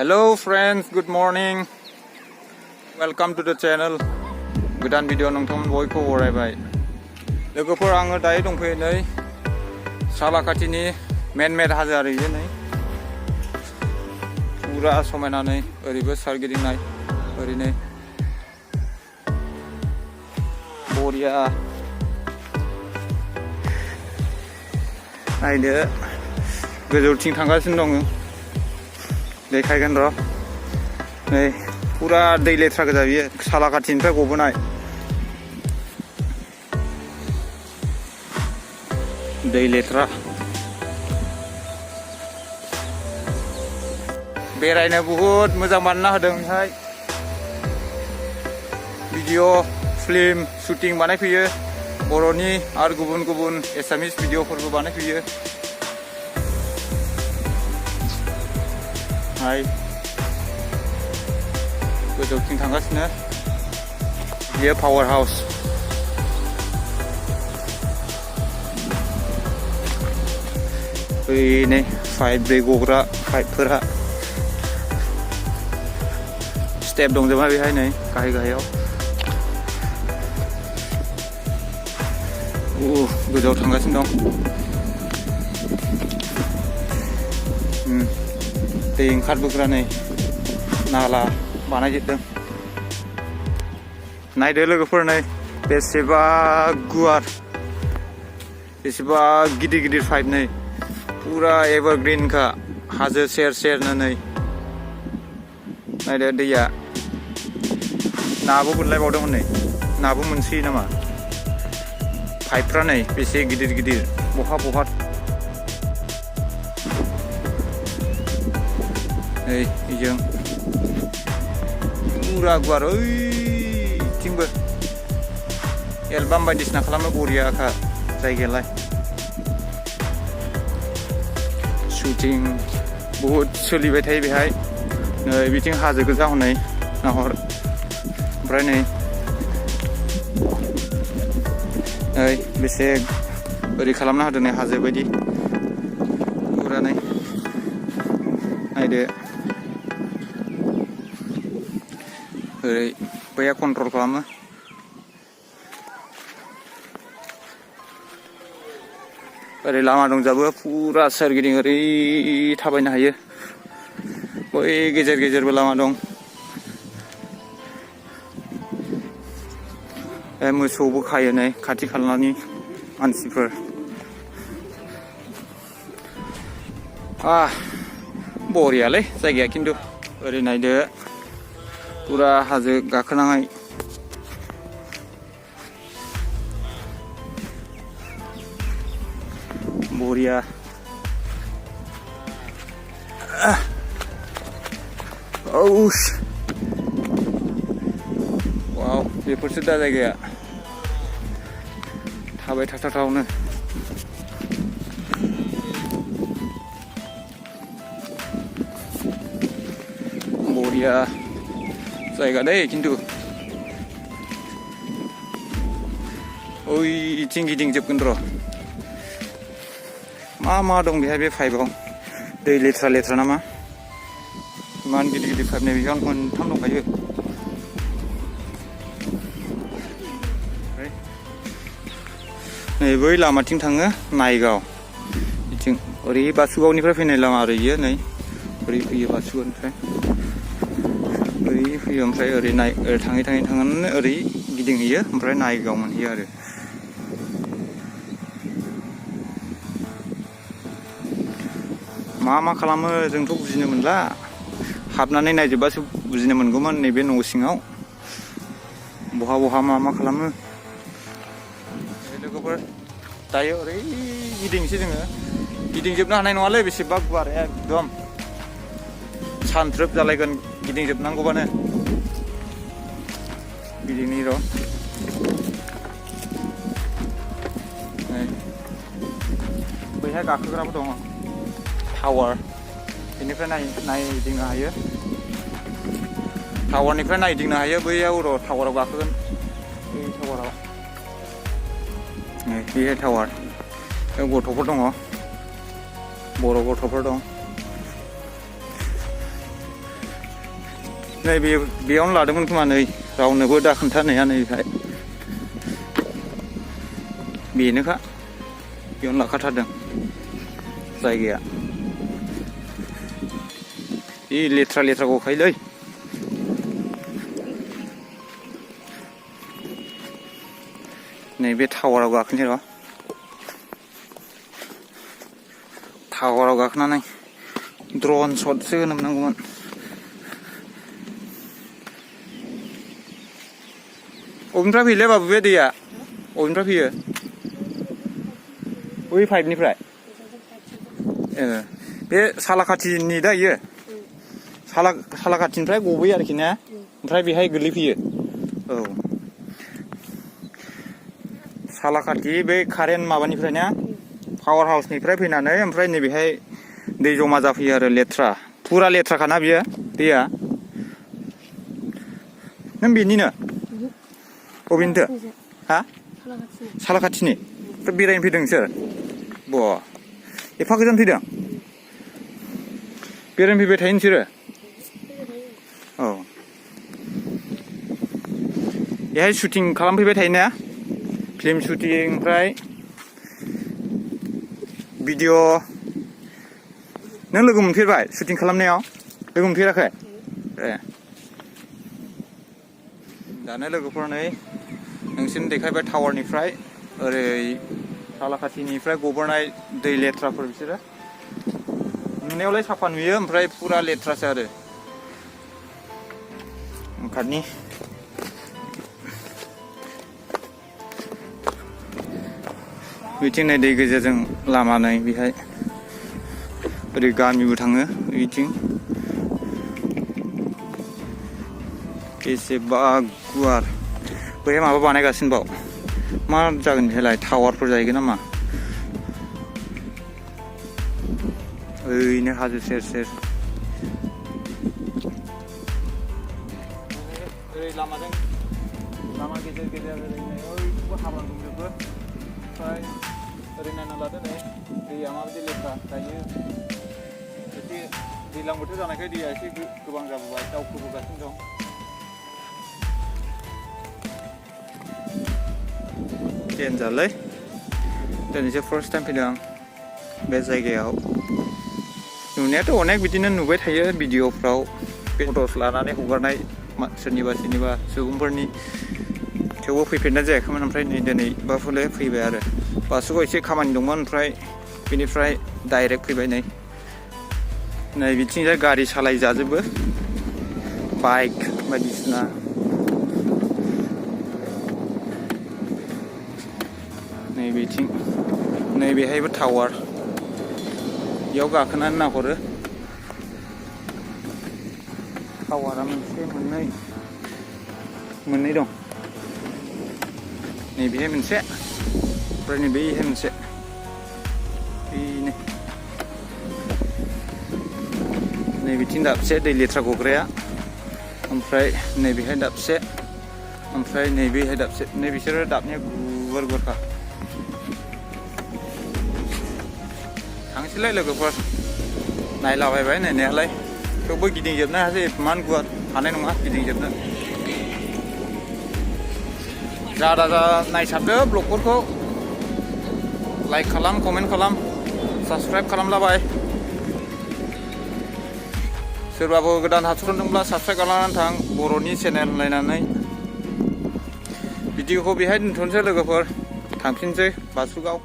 Hello friends, good morning. Welcome to the channel. गोदान video नोंथांमोन बयखौ बरायबाय। लोगोफोर आङो दायो दंफैयो नै सालाकाथिनि मेन हाजो आरो इयो नै पुरा समायना नै ओरैबो सारगिदिंनाय ओरैनो बरिया नायदो गोजौथिं थांगासिनो दङ देखायगोन र' नै पुरा दै लेथ्रा गोजा बियो सालाकाथिनिफ्राय गबोनाय दै लेथ्रा बेरायनो बुहुद मोजां बानायना होदों बेहाय भिडिअ फिल्म शुटिं बानायफैयो बर'नि आरो गुबुन गुबुन एसामिस भिडिअफोरबो बानायफैयो हाय गोजौथिं थांगासिनो बेयो पावार हाउस बै नै पाइप दै गग्रा पाइपफोरा स्टेप दंजोबा बेहाय नै गाहायाव गोजौआव थांगासिनो दं दै ओंखारबोग्रा नै नाला बानायजोबदों नायदो लोगोफोर नै बेसेबा गुवार बेसेबा गिदिर गिदिर पाइप नै पुरा एभारग्रीनखा हाजो सेर सेरनो नै नायदो दैया नाबो मोनलायबावदोंमोन नै नाबो मोनसोयो नामा पाइपफ्रा नै बेसे गिदिर गिदिर बहा नै बेजों पुरा गुवार ओइथिंबो एलबाम बायदिसिना खालामनो बरियाखा जायगायालाय शुटिं बहुद सोलिबाय थायो बेहाय नै बिथिं हाजो गोजा हनै नाहर ओमफ्राय नै बेसे ओरै खालामना होदों नै हाजो बायदि पुरा नै नायदो ओरै बैया कन्ट्रल खालामो ओरै लामा दंजाबो पुरा सोरगिदिं ओरै थाबायनो हायो बै गेजेर गेजेरबो लामा दं मोसौबो खायो नै खाथि खालानि मानसिफोर बरियालै जायगाया खिन्थु ओरै नायदो पुरा हाजो गाखोनाङै बरिया वाव बेफोरसो दा जायगाया थाबाय थाथावनो बरिया जायगा दै खिन्थु ओइथिं गिदिंजोबगोन र' मा दं बेहाय बे पाइपआव दै लेथ्रा नामा इमान गिदिर पाइप नै बेयाव मोनथाम दंखायो नै बै लामाथिं थाङो नायगाव बिथिं ओरै बासुगावनिफ्राय फैनाय लामा आरो इयो नै ओरै फैयो बासुगावनिफ्राय ओरै फैयो ओमफ्राय ओरै थाङै थांनानै ओरै गिदिंहैयो ओमफ्राय नायगाव मोनहैयो आरो मा खालामो जोंथ' बुजिनो मोनला हाबनानै नायजोबबासो बुजिनो मोनगौमोन नैबे न' सिङाव बहा मा खालामो लोगोफोर दायो ओरै गिदिंसै जोङो गिदिंजोबनो हानाय नङालै बेसेबा गुवार एकदम सानथ्रोब जालायगोन गिदिंजोबनांगौबानो गिदिंनि र' बैहाय गाखोग्राबो दङ टावार बेनिफ्राय नायदिंनो हायो टावारनिफ्राय नायदिंनो हायो बैयाव र' टावाराव गाखोगोन बै टावाराव बेहाय टावार गथ'फोर दङ बर' गथ'फोर दं नै बेयावनो लादोंमोन खोमा नै रावनोबो दा खोन्थानाया नैहाय बेनोखा बेयावनो लाखाथारदों जायगाया लेथ्रा लेथ्रा गखायोलै नैबे टावाराव गाखोनोसै र' टावाराव गाखोनानै ड्रन शटसो होनो मोननांगौमोन अबेनिफ्राय फैयोलै बाबु बे दैया अबेनिफ्राय फैयो बै पाइपनिफ्राय बे सालाकाथिनि दा इयो सालाकाथिनिफ्राय गबोयो आरोखि ना ओमफ्राय बेहाय गोलैफैयो औ सालाकाथि बै कारेन्ट माबानिफ्राय ना पावार हाउसनिफ्राय फैनानै ओमफ्राय नैबेहाय दै जमा जाफैयो आरो लेथ्रा फुरा लेथ्राखाना बियो दैया नों बेनिनो अबेनिथो हा सालाकाथिनि बेरायनो फैदों नोंसोर बा एफा गोजान फैदों बेरायनो फैबाय थायो नोंसोरो औ बेहाय शुटिं खालामफैबाय थायोना फिल्म शुटिं ओमफ्राय भिडिअ नों लोगो मोनफेरबाय शुटिं खालामनायाव लोगो मोनफेराखै ए दानो लोगोफोर नै नोंसोरनो देखायबाय टावारनिफ्राय ओरै सालाकाथिनिफ्राय गबोनाय दै लेथ्राफोर बिसोरो नुनायावलाय साफा नुयो ओमफ्राय फुरा लेथ्रासो आरो ओंखारनि बिथिं नै दै गेजेरजों लामा नै बेहाय ओरै गामिबो थाङो बिथिं बेसेबा गुवार बैहाय माबा बानायगासिनो बाव मा जागोन बेहायलाय टावारफोर जाहैगोन नामा ओरैनो हाजो सेर सेर ओरै लामाजों लामा गेजेर गेजेर ओरैनो हाब्रां दंजोबो ओमफ्राय ओरै नायना लादो नै दैया माबायदि लेथ्रा दायो एसे दैज्लां बोथोर जानायखाय दैया एसे गोबां जाबोबाय दावखोबोगासिनो दं देनजारलै दिनैसो फार्स्ट टाइम फैदों आं बे जायगायाव नुनायाथ' अनेक बिदिनो नुबाय थायो भिडिअफ्राव फट'स लानानै हगारनाय सोरनिबा सुबुंफोरनि थेवबो फैफेरनाय जायाखैमोन ओमफ्राय नै दिनै बाफुले फैबाय आरो बासुगाव एसे खामानि दंमोन ओमफ्राय बेनिफ्राय डाइरेक्ट फैबाय नै बिथिंजाय गारि सालाय जाजोबो बाइक बायदिसिना नैबेथिं नैबेहायबो टावार बेयाव गाखोनानै नाहरो टावारा मोननै दं नैबेहाय मोनसे ओमफ्राय नैबेहाय मोनसे बेनो नैबेथिं दाबसे दै लेथ्रा गग्राया ओमफ्राय नैबेहाय दाबसे ओमफ्राय नैबेहाय दाबसे बिसोरो दाबनाया गुवार गुवारखा थांसैलाय लोगोफोर नायलाबायबाय नायनायालाय थेवबो गिदिंजोबनो हायासै इमान गुवार हानाय नङा गिदिंजोबनो जा नायसाबदो ब्लगफोरखौ लाइक खालाम कमेन्ट खालाम साबसक्राइब खालामलाबाय सोरबाबो गोदान हाबसनदोंब्ला साबसक्राइब खालामनानै थां बर'नि चेनेल नायनानै भिडिअखौ बेहाय दोनथ'नोसै लोगोफोर थांफिनसै बासुगाव